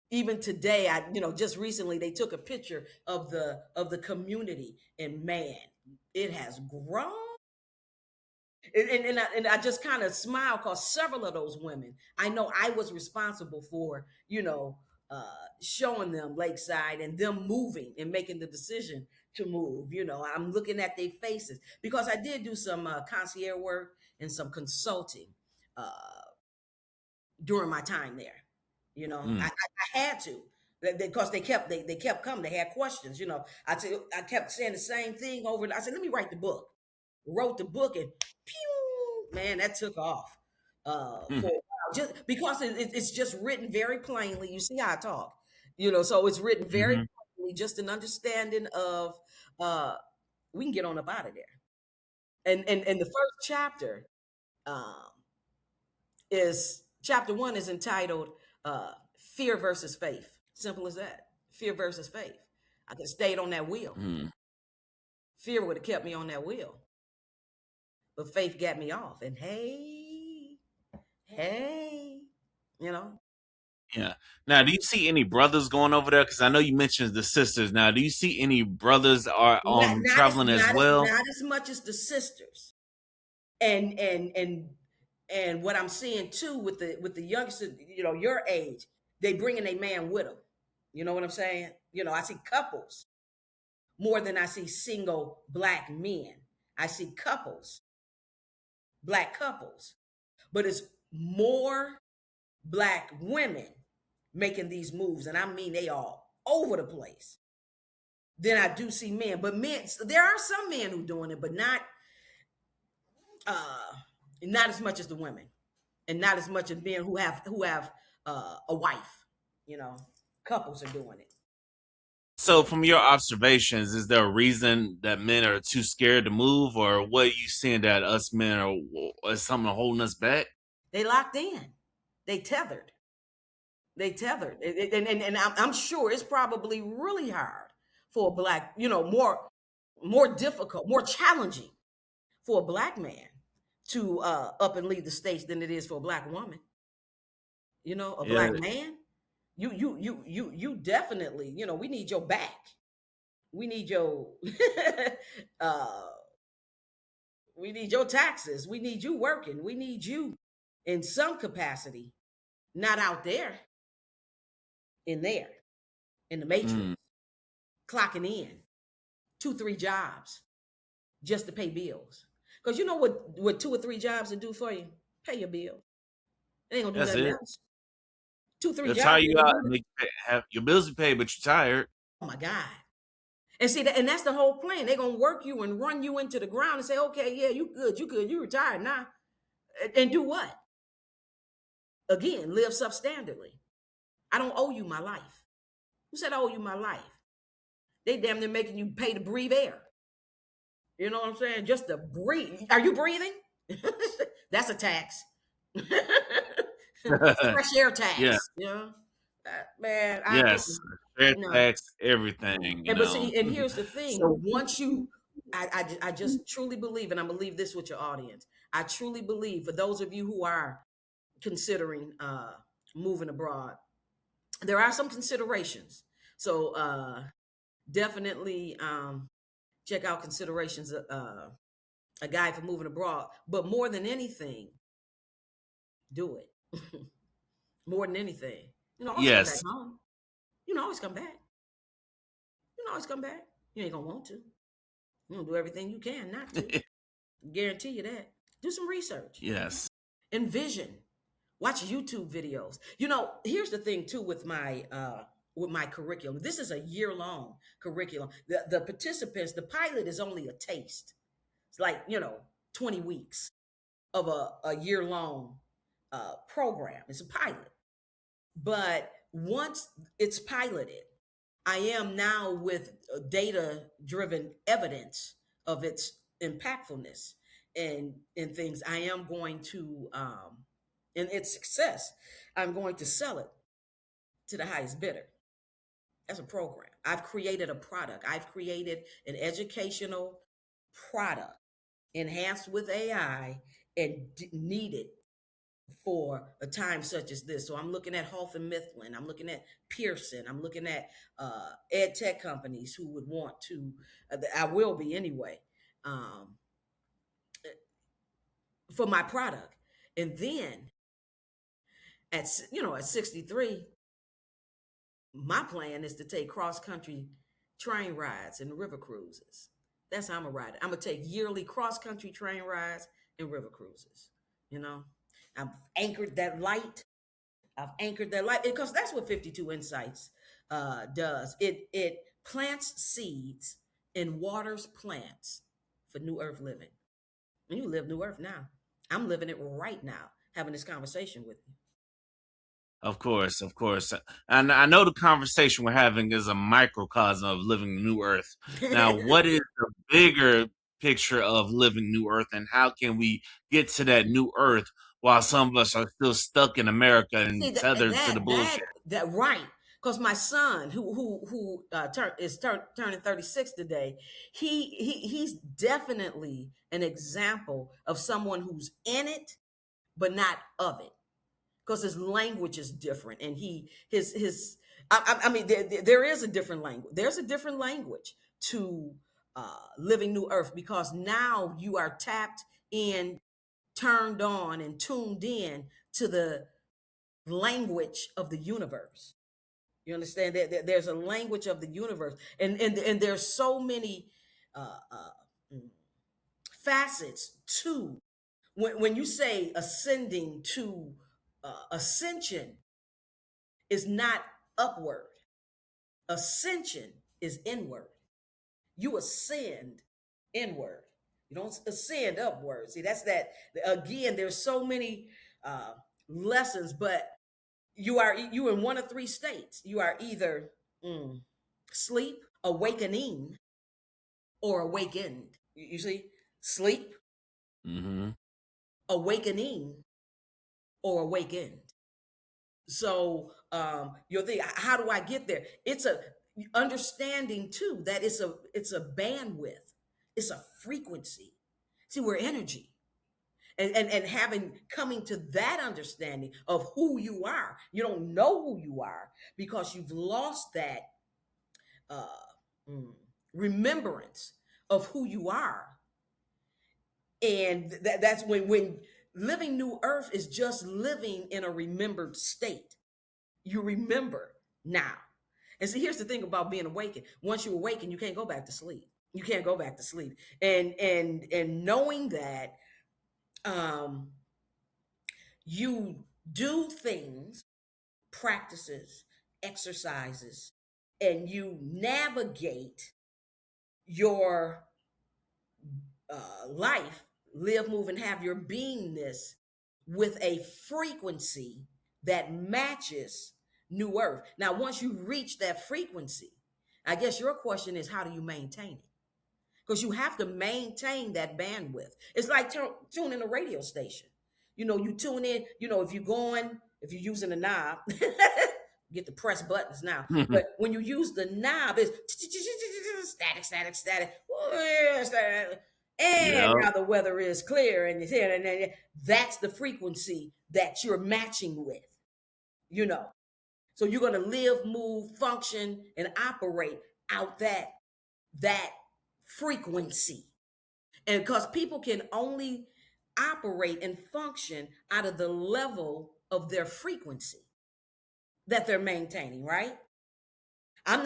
even today, just recently they took a picture of the community, and man, it has grown. And I just kind of smile because several of those women, I know I was responsible for, showing them Lakeside and them moving and making the decision to move. I'm looking at their faces because I did do some concierge work and some consulting uh, during my time there. I had to because they kept coming. They had questions. I kept saying the same thing over. I said, let me write the book. Wrote the book, and pew, man, that took off for Mm. a while. Just because it's just written very plainly. You see how I talk, so it's written very Hmm. plainly, just an understanding of uh, we can get on up out of there. And the first chapter um, is chapter one is entitled "Fear versus Faith." Simple as that. Fear versus faith. I could have stayed on that wheel. Mm. Fear would have kept me on that wheel, but faith got me off. And hey, you know, Yeah. Now, do you see any brothers going over there? Because I know you mentioned the sisters. Now, do you see any brothers are not not as traveling as not as well? not as much as the sisters. And what I'm seeing too with the youngsters, your age, they bringing a man with them. You know what I'm saying? I see couples more than I see single black men. I see couples, black couples, but it's more black women making these moves, and I mean they are over the place. Then I do see men, but men, there are some men who doing it, but uh not as much as the women, and not as much as men who have a wife. You know, couples are doing it. So, from your observations, is there a reason that men are too scared to move, or what are you seeing that us men are is something holding us back? They locked in, they tethered, and I'm sure it's probably really hard for a black, more difficult, more challenging for a black man to up and leave the states than it is for a black woman. A Yeah. black man, you definitely, we need your back. We need your uh we need your taxes. We need you working. We need you in some capacity, not out there, in there, in the matrix, Mm. clocking in 2, 3 jobs just to pay bills. Because you know what 2 or 3 jobs will do for you? Pay your bill. They ain't gonna do That's nothing it. else. Two, three They'll tire jobs you ain't gonna out do and that. make you have your bills to pay, but you're tired. Oh my God. And see that, and that's the whole plan. They're gonna work you and run you into the ground and say, okay, yeah, you good, you retired now. And do what? Again, live substandardly. I don't owe you my life. Who said I owe you my life? They damn near making you pay to breathe air. You know what I'm saying? Just to breathe. Are you breathing? That's a tax. Fresh air Yeah. tax. Man, Yes. Fair no. tax, everything. But see, and here's the thing: So, once you, I just truly believe, and I'm gonna leave this with your audience. I truly believe for those of you who are considering moving abroad, there are some considerations. So definitely check out considerations. A guide for moving abroad, but more than anything, do it. More than anything, always come back yes. home. You can always come back. You can always come back. You ain't gonna want to. You gonna do everything you can not to. Guarantee you that. Do some research. Yes. Envision. Watch YouTube videos. Here's the thing too with my curriculum. This is a year-long curriculum. The participants, the pilot is only a taste. It's like, 20 weeks of a year-long program. It's a pilot. But once it's piloted, I am now with data-driven evidence of its impactfulness and things. I am going to, in its success, I'm going to sell it to the highest bidder. That's a program. I've created a product. I've created an educational product enhanced with AI and needed for a time such as this. So I'm looking at Half and Mifflin, I'm looking at Pearson, I'm looking at ed tech companies who would want to, I will be anyway, um, for my product. And then at 63, my plan is to take cross country train rides and river cruises. That's how I'm gonna ride it. I'm gonna take yearly cross country train rides and river cruises. You know, I've anchored that light. I've anchored that light because that's what 52 Insights does. It plants seeds and waters plants for New Earth living. And you live New Earth now. I'm living it right now, having this conversation with Of course, of course. And I know the conversation we're having is a microcosm of living New Earth. Now, you. what is the bigger picture of living New Earth, and how can we get to that New Earth while some of us are still stuck in America and See tethered to the bullshit? that right. Because my son, who turning 36 today, he's definitely an example of someone who's in it but not of it. Because his language is different, and his I mean there is a different language. There's a different language to living New Earth because now you are tapped in, turned on, and tuned in to the language of the universe. You understand that there's a language of the universe, and there's so many uh, uh, mm, facets to when you say ascending to ascension is not upward. Ascension is inward. You ascend inward. You don't ascend upward. See, that's that. Again, there's so many uh, lessons, but you in one of three states. You are either sleep, awakening, or awakened. You see, sleep, Mm-hmm. awakening, or awakened. So you'll think, how do I get there? It's a understanding too that it's a bandwidth, it's a frequency. See, we're energy. And having coming to that understanding of who you are. You don't know who you are because you've lost that uh, mm, remembrance of who you are. And that's when living New Earth is just living in a remembered state. You remember now. And see, here's the thing about being awakened. Once you awaken, you can't go back to sleep. You can't go back to sleep. And knowing that um you do things, practices, exercises, and you navigate your life, live, move, and have your beingness with a frequency that matches New Earth. Now, once you reach that frequency, I guess your question is, how do you maintain it? Because you have to maintain that bandwidth. It's like tuning a radio station. You tune in, if you're using a knob, get the press buttons now. But when you use the knob, it's static, static, static. And Yeah. now the weather is clear, and that's the frequency that you're matching with, you know. So you're gonna live, move, function, and operate out that frequency. And because people can only operate and function out of the level of their frequency that they're maintaining, right? I'm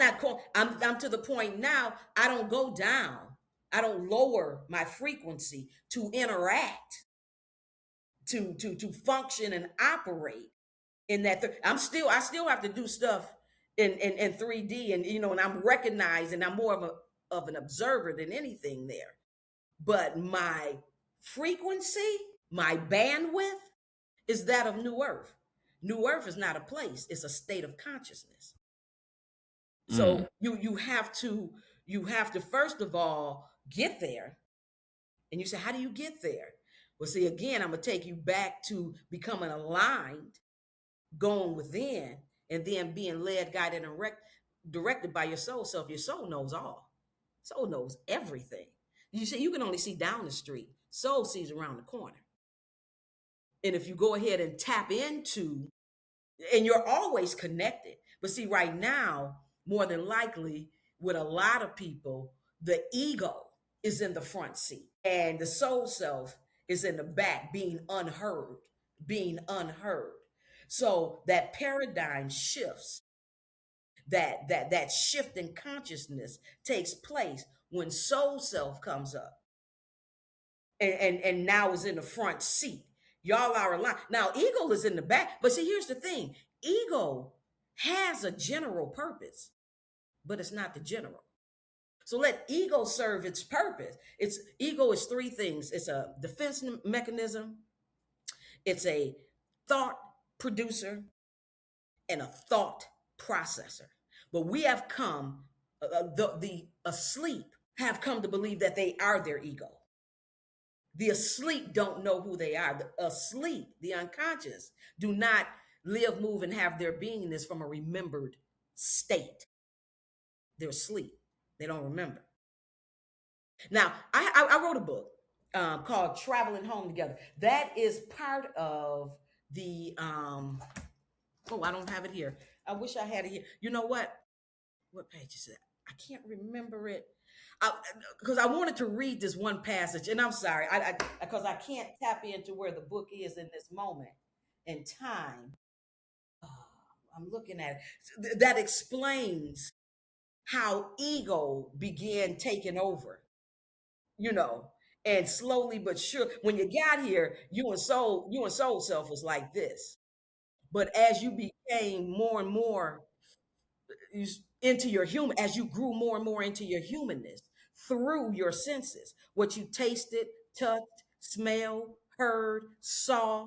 to the point now, I don't go down. I don't lower my frequency to interact, to function and operate in that. I still have to do stuff in 3D, and I'm recognizing I'm more of an observer than anything there. But my frequency, my bandwidth is that of New Earth. New Earth is not a place, it's a state of consciousness. Mm. So you have to first of all get there. And you say, how do you get there? Well, see, again, I'm gonna take you back to becoming aligned, going within, and then being led, guided, and directed by your soul self. Your soul knows all. Soul knows everything. You see, you can only see down the street. Soul sees around the corner. And if you go ahead and tap into, and you're always connected. But see, right now, more than likely, with a lot of people, the ego is in the front seat and the soul self is in the back, being unheard, being unheard. So that paradigm shifts, that shift in consciousness takes place when soul self comes up and now is in the front seat. Y'all are aligned. Now, ego is in the back. But see, here's the thing: ego has a general purpose, but it's not the general. So let ego serve its purpose. Its ego is three things: it's a defense mechanism, it's a thought producer, and a thought processor. But we have come, the asleep have come to believe that they are their ego. The asleep don't know who they are. The asleep, the unconscious, do not live, move, and have their beingness from a remembered state. They're asleep. They don't remember. Now, I wrote a book called Traveling Home Together. That is part of the, oh, I don't have it here. I wish I had it here. You know what? What page is it? I can't remember it. Because I wanted to read this one passage, and I'm sorry, because I can't tap into where the book is in this moment in time. Oh, I'm looking at it. That explains how ego began taking over, you know, and slowly but sure. When you got here, you and soul self was like this, but as you became more and more into your human, as you grew more and more into your humanness through your senses, what you tasted, touched, smelled, heard, saw,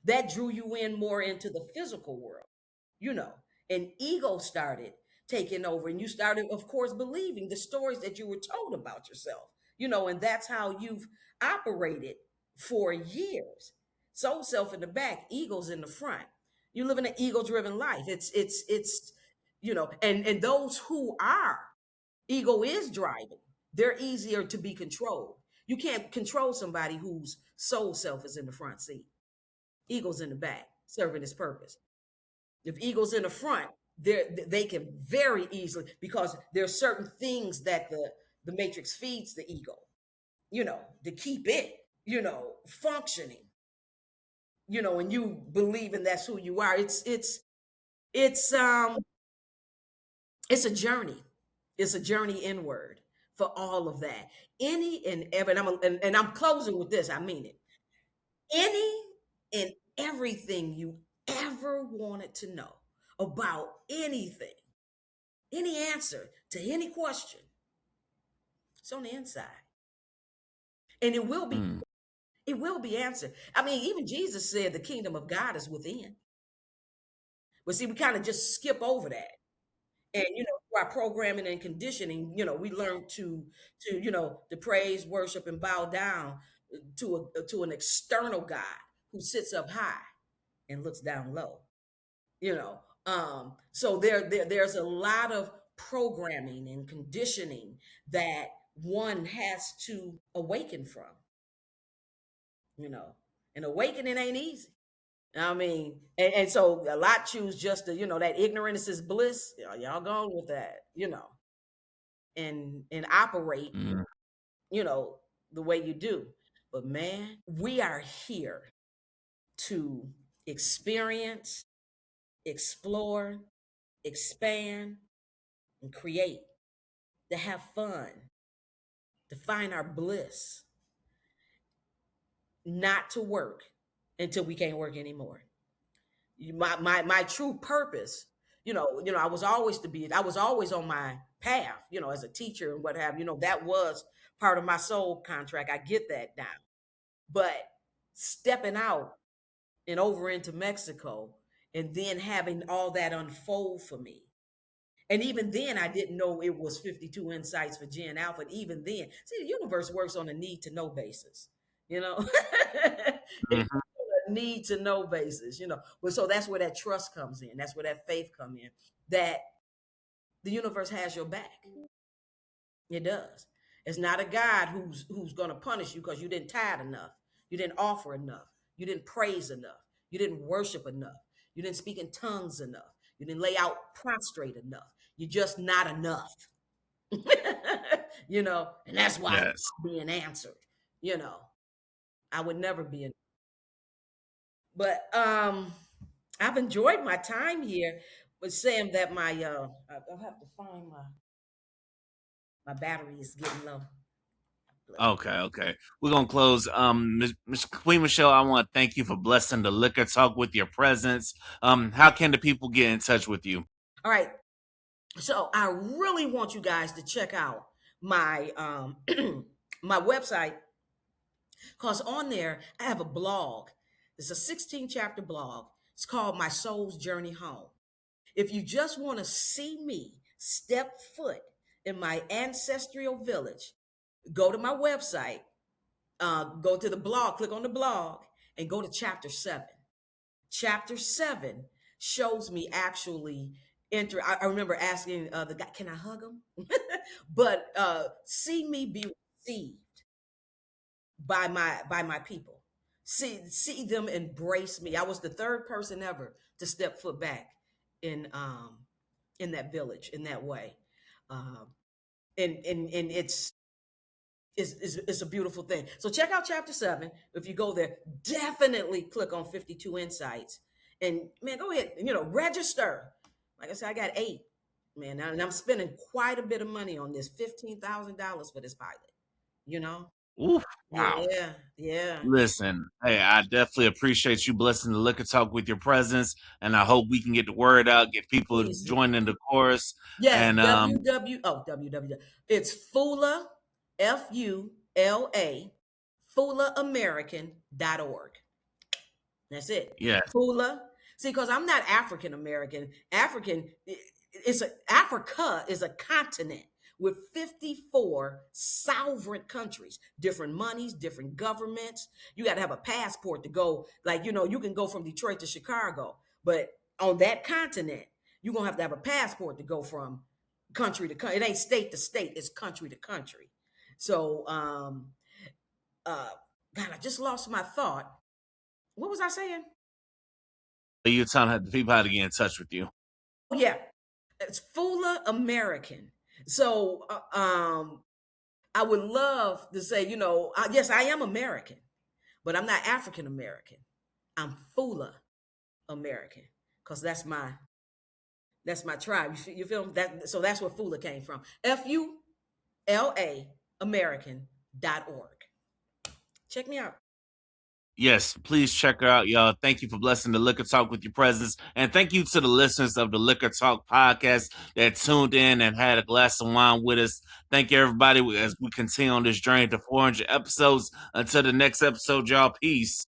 that drew you in more into the physical world, you know, and ego started taking over. And you started, of course, believing the stories that you were told about yourself, you know, and that's how you've operated for years. Soul self in the back, ego's in the front. You live in an ego-driven life. It's you know, and those who are ego is driving, they're easier to be controlled. You can't control somebody whose soul self is in the front seat. Ego's in the back, serving its purpose. If ego's in the front, they can very easily, because there's certain things that the matrix feeds the ego, you know, to keep it, you know, functioning, you know, and you believing that's who you are. It's it's a journey. It's a journey inward for all of that. Any and every, and I'm closing with this. I mean it. Any and everything you ever wanted to know about anything, any answer to any question, it's on the inside, and Mm. it will be answered. I mean, even Jesus said the kingdom of God is within. But see, we kind of just skip over that. And you know, through our programming and conditioning, you know, we learn to you know, to praise, worship, and bow down to an external God who sits up high and looks down low, you know. So there's a lot of programming and conditioning that one has to awaken from, you know. And awakening ain't easy. I mean, and so a lot choose just to, you know, that ignorance is bliss. Y'all going with that, you know, and operate, Mm. you know, the way you do. But man, we are here to experience, explore, expand, and create, to have fun, to find our bliss, not to work until we can't work anymore. My true purpose, you know, I was always on my path, you know, as a teacher and what have you know, that was part of my soul contract. I get that now. But stepping out and over into Mexico and then having all that unfold for me. And even then, I didn't know it was 52 insights for Gen Alpha. Even then, see, the universe works on a need to know basis, you know. It Mhm. a need to know basis, you know. But so that's where that trust comes in. That's where that faith come in. That the universe has your back. It does. It's not a God who's going to punish you because you didn't tithe enough. You didn't offer enough. You didn't praise enough. You didn't worship enough. You didn't speak in tongues enough. You didn't lay out prostrate enough. You're just not enough. And that's why it's Yes. not being answered. You know, I would never be in. But I've enjoyed my time here. But Sam, that I'll have to find my battery is getting low. Okay. We're gonna close. Miss Queen Michelle, I want to thank you for blessing the Liquor Talk with your presence. How can the people get in touch with you? All right. So I really want you guys to check out my my website, because on there I have a blog. It's a 16 chapter blog. It's called My Soul's Journey Home. If you just want to see me step foot in my ancestral village, go to my website, go to the blog, click on the blog, and go to chapter 7. Chapter 7 shows me actually enter. I remember asking the guy, "Can I hug him?" But see me be received by my people. See them embrace me. I was the third person ever to step foot back in that village in that way. Um, and it's a beautiful thing. So check out chapter 7. If you go there, definitely click on 52 Insights. And man, go ahead, register. Like I said, I got 8, man. And I'm spending quite a bit of money on this, $15,000 for this pilot, you know? Ooh, wow. Yeah, yeah. Listen, hey, I definitely appreciate you blessing the Liquor Talk with your presence, and I hope we can get the word out, get people Please. joining the chorus. Yes, And www. It's Fula, FULA, FulaAmerican.org. That's it. yeah, Fula. See, because I'm not African American. Africa is a continent with 54 sovereign countries, different monies, different governments. You got to have a passport to go. Like, you can go from Detroit to Chicago, but on that continent, you're going to have a passport to go from country to country. It ain't state to state, it's country to country. So, God, I just lost my thought. What was I saying? you're telling the people how to get in touch with you. Oh, yeah, it's Fula American. So, I would love to say, yes, I am American, but I'm not African American. I'm Fula American, because that's my tribe. You feel that? So that's where Fula came from. FULA American.org. Check me out. Yes, please check her out, y'all. Thank you for blessing the Liquor Talk with your presence. And thank you to the listeners of the Liquor Talk podcast that tuned in and had a glass of wine with us. Thank you, everybody, as we continue on this journey to 400 episodes. Until the next episode, y'all. Peace.